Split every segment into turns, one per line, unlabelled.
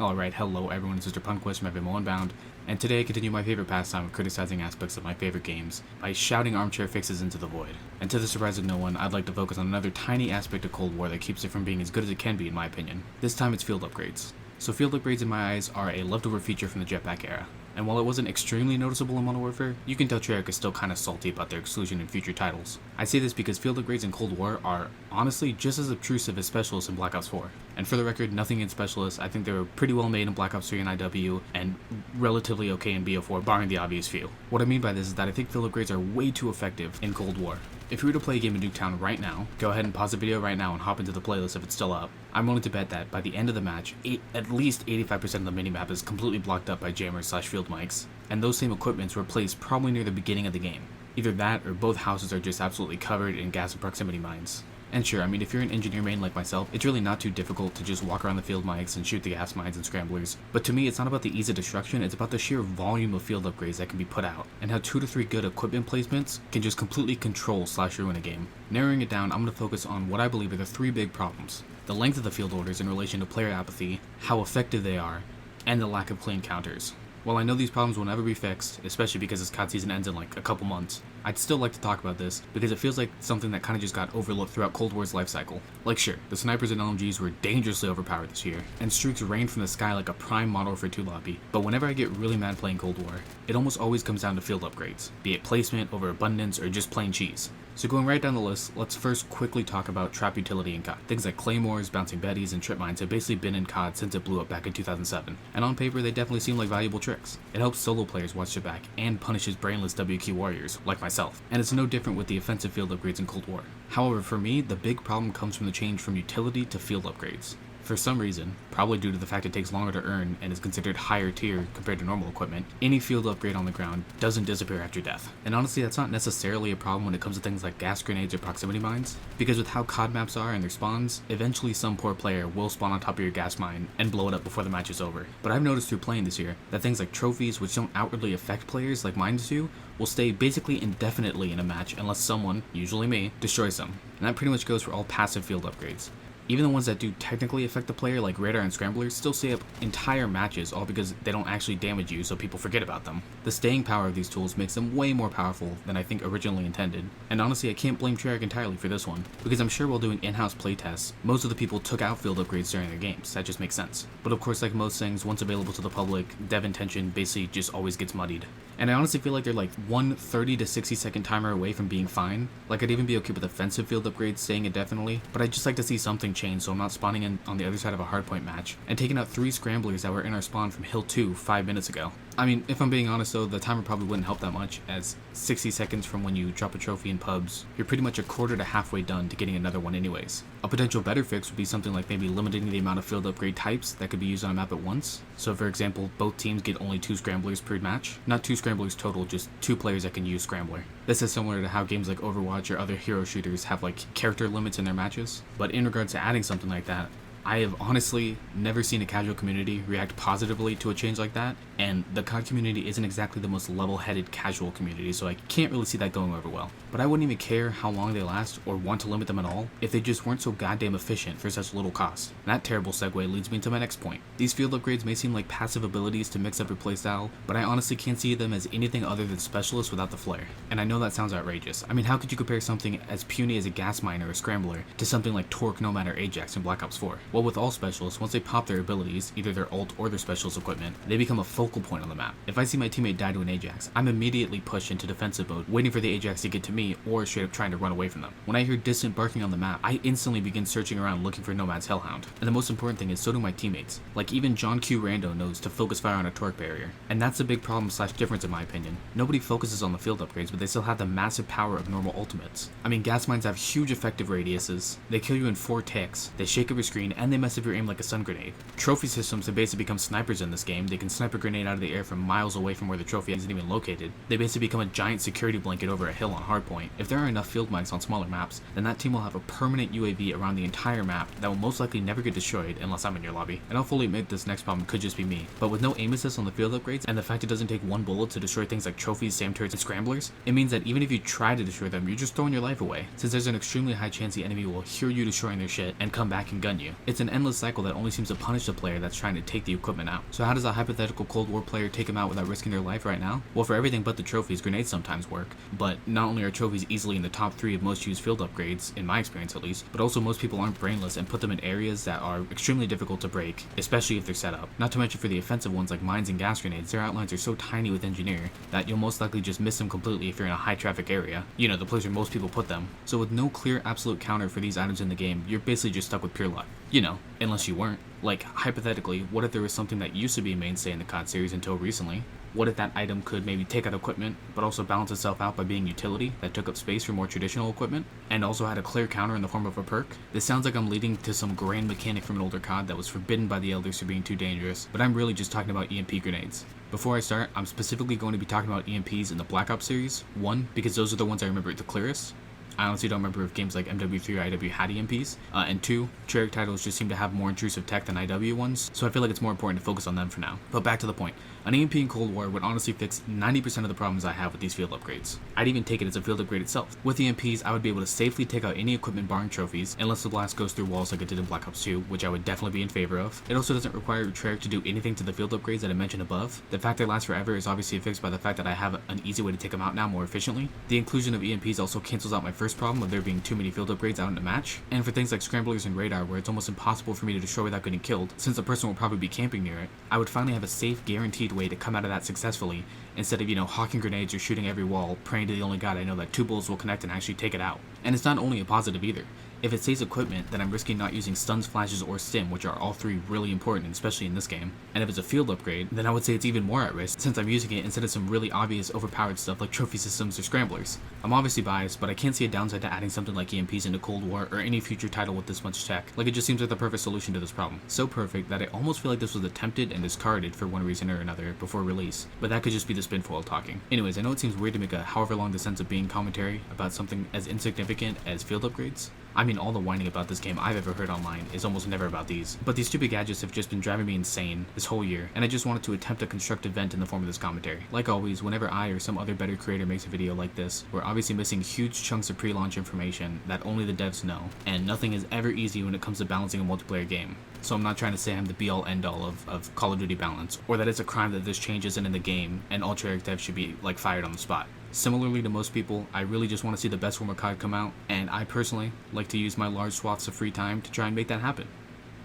Alright, hello everyone, it's Mr. Punquist from FMO Unbound, and today I continue my favorite pastime of criticizing aspects of my favorite games by shouting armchair fixes into the void. And to the surprise of no one, I'd like to focus on another tiny aspect of Cold War that keeps it from being as good as it can be in my opinion. This time it's field upgrades. So field upgrades in my eyes are a leftover feature from the jetpack era. And while it wasn't extremely noticeable in Modern Warfare, you can tell Treyarch is still kinda salty about their exclusion in future titles. I say this because field upgrades in Cold War are honestly just as obtrusive as specialists in Black Ops 4. And for the record, nothing in specialists, I think they were pretty well made in Black Ops 3 and IW, and relatively okay in BO4, barring the obvious few. What I mean by this is that I think field upgrades are way too effective in Cold War. If you were to play a game in Nuketown right now, go ahead and pause the video right now and hop into the playlist if it's still up. I'm willing to bet that by the end of the match, at least 85% of the minimap is completely blocked up by jammers / field mics, and those same equipments were placed probably near the beginning of the game. Either that or both houses are just absolutely covered in gas and proximity mines. And sure, I mean, if you're an engineer main like myself, it's really not too difficult to just walk around the field mics and shoot the gas mines and scramblers. But to me, it's not about the ease of destruction, it's about the sheer volume of field upgrades that can be put out, and how 2 to 3 good equipment placements can just completely control / ruin a game. Narrowing it down, I'm going to focus on what I believe are the 3 big problems. The length of the field orders in relation to player apathy, how effective they are, and the lack of clean counters. While I know these problems will never be fixed, especially because this COD season ends in like a couple months, I'd still like to talk about this because it feels like something that kinda just got overlooked throughout Cold War's life cycle. Like sure, the snipers and LMGs were dangerously overpowered this year, and streaks rained from the sky like a prime model for 2 lobby, but whenever I get really mad playing Cold War, it almost always comes down to field upgrades, be it placement, over abundance, or just plain cheese. So going right down the list, let's first quickly talk about trap utility in COD. Things like claymores, bouncing betties, and trip mines have basically been in COD since it blew up back in 2007, and on paper they definitely seem like valuable tricks. It helps solo players watch their back and punishes brainless WQ warriors, like myself, and it's no different with the offensive field upgrades in Cold War. However, for me, the big problem comes from the change from utility to field upgrades. For some reason, probably due to the fact it takes longer to earn and is considered higher tier compared to normal equipment, any field upgrade on the ground doesn't disappear after death. And honestly, that's not necessarily a problem when it comes to things like gas grenades or proximity mines, because with how COD maps are and their spawns, eventually some poor player will spawn on top of your gas mine and blow it up before the match is over. But I've noticed through playing this year that things like trophies, which don't outwardly affect players like mines do, will stay basically indefinitely in a match unless someone, usually me, destroys them. And that pretty much goes for all passive field upgrades. Even the ones that do technically affect the player, like radar and scramblers, still stay up entire matches, all because they don't actually damage you so people forget about them. The staying power of these tools makes them way more powerful than I think originally intended, and honestly I can't blame Treyarch entirely for this one, because I'm sure while doing in-house playtests, most of the people took out field upgrades during their games. That just makes sense. But of course, like most things, once available to the public, dev intention basically just always gets muddied. And I honestly feel like they're like one 30 to 60 second timer away from being fine. Like I'd even be okay with offensive field upgrades staying indefinitely, but I'd just like to see something change so I'm not spawning in on the other side of a hardpoint match and taking out 3 scramblers that were in our spawn from Hill 2 5 minutes ago. I mean, if I'm being honest though, the timer probably wouldn't help that much, as 60 seconds from when you drop a trophy in pubs, you're pretty much a quarter to halfway done to getting another one anyways. A potential better fix would be something like maybe limiting the amount of field upgrade types that could be used on a map at once. So for example, both teams get only 2 scramblers per match. Not 2 scramblers total, just 2 players that can use scrambler. This is similar to how games like Overwatch or other hero shooters have like character limits in their matches. But in regards to adding something like that, I have honestly never seen a casual community react positively to a change like that, and the COD community isn't exactly the most level-headed casual community, so I can't really see that going over well. But I wouldn't even care how long they last or want to limit them at all if they just weren't so goddamn efficient for such little cost. And that terrible segue leads me to my next point. These field upgrades may seem like passive abilities to mix up your playstyle, but I honestly can't see them as anything other than specialists without the flair. And I know that sounds outrageous. I mean, how could you compare something as puny as a gas mine or a scrambler to something like Torque, Nomad, or Ajax in Black Ops 4? Well, with all specialists, once they pop their abilities, either their ult or their specialist equipment, they become a focal point on the map. If I see my teammate die to an Ajax, I'm immediately pushed into defensive mode, waiting for the Ajax to get to me or straight up trying to run away from them. When I hear distant barking on the map, I instantly begin searching around looking for Nomad's Hellhound. And the most important thing is, so do my teammates. Like even John Q. Rando knows to focus fire on a Torque barrier. And that's a big problem / difference in my opinion. Nobody focuses on the field upgrades, but they still have the massive power of normal ultimates. I mean, gas mines have huge effective radiuses, they kill you in 4 ticks, they shake up your screen, and they mess up your aim like a stun grenade. Trophy systems have basically become snipers in this game. They can snipe a grenade out of the air from miles away from where the trophy isn't even located. They basically become a giant security blanket over a hill on hardpoint. If there are enough field mics on smaller maps, then that team will have a permanent UAV around the entire map that will most likely never get destroyed unless I'm in your lobby. And I'll fully admit this next problem could just be me, but with no aim assist on the field upgrades and the fact it doesn't take 1 bullet to destroy things like trophies, SAM turrets, and scramblers, it means that even if you try to destroy them, you're just throwing your life away, since there's an extremely high chance the enemy will hear you destroying their shit and come back and gun you. It's It's an endless cycle that only seems to punish the player that's trying to take the equipment out. So how does a hypothetical Cold War player take him out without risking their life right now? Well, for everything but the trophies, grenades sometimes work, but not only are trophies easily in the top 3 of most used field upgrades, in my experience at least, but also most people aren't brainless and put them in areas that are extremely difficult to break, especially if they're set up. Not to mention for the offensive ones like mines and gas grenades, their outlines are so tiny with engineer that you'll most likely just miss them completely if you're in a high traffic area, you know, the place where most people put them. So with no clear absolute counter for these items in the game, you're basically just stuck with pure luck. You know, unless you weren't. Like, hypothetically, what if there was something that used to be a mainstay in the COD series until recently? What if that item could maybe take out equipment, but also balance itself out by being utility that took up space for more traditional equipment, and also had a clear counter in the form of a perk? This sounds like I'm leading to some grand mechanic from an older COD that was forbidden by the elders for being too dangerous, but I'm really just talking about EMP grenades. Before I start, I'm specifically going to be talking about EMPs in the Black Ops series. 1, because those are the ones I remember the clearest. I honestly don't remember if games like MW3 or IW had EMPs. And 2, Treyarch titles just seem to have more intrusive tech than IW ones, so I feel like it's more important to focus on them for now. But back to the point. An EMP in Cold War would honestly fix 90% of the problems I have with these field upgrades. I'd even take it as a field upgrade itself. With EMPs, I would be able to safely take out any equipment barring trophies, unless the blast goes through walls like it did in Black Ops 2, which I would definitely be in favor of. It also doesn't require Treyarch to do anything to the field upgrades that I mentioned above. The fact they last forever is obviously fixed by the fact that I have an easy way to take them out now more efficiently. The inclusion of EMPs also cancels out my first problem of there being too many field upgrades out in a match. And for things like scramblers and radar, where it's almost impossible for me to destroy without getting killed, since the person will probably be camping near it, I would finally have a safe, guaranteed way to come out of that successfully, instead of, hawking grenades or shooting every wall, praying to the only god I know that 2 bullets will connect and actually take it out. And it's not only a positive either. If it saves equipment, then I'm risking not using stuns, flashes, or stim, which are all 3 really important, especially in this game. And if it's a field upgrade, then I would say it's even more at risk, since I'm using it instead of some really obvious overpowered stuff like trophy systems or scramblers. I'm obviously biased, but I can't see a downside to adding something like EMPs into Cold War or any future title with this much tech. Like, it just seems like the perfect solution to this problem. So perfect that I almost feel like this was attempted and discarded for one reason or another before release. But that could just be the spinfoil talking. Anyways, I know it seems weird to make a however long this ends up being commentary about something as insignificant as field upgrades. I mean, all the whining about this game I've ever heard online is almost never about these. But these stupid gadgets have just been driving me insane this whole year, and I just wanted to attempt a constructive vent in the form of this commentary. Like always, whenever I or some other better creator makes a video like this, we're obviously missing huge chunks of pre-launch information that only the devs know, and nothing is ever easy when it comes to balancing a multiplayer game. So I'm not trying to say I'm the be-all end-all of Call of Duty balance, or that it's a crime that this change isn't in the game, and all Treyarch devs should be, fired on the spot. Similarly to most people, I really just want to see the best form of COD come out, and I personally like to use my large swaths of free time to try and make that happen.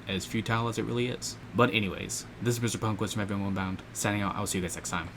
As futile as it really is. But anyways, this is Mr. Punkquist from Everyone Bound, signing out. I'll see you guys next time.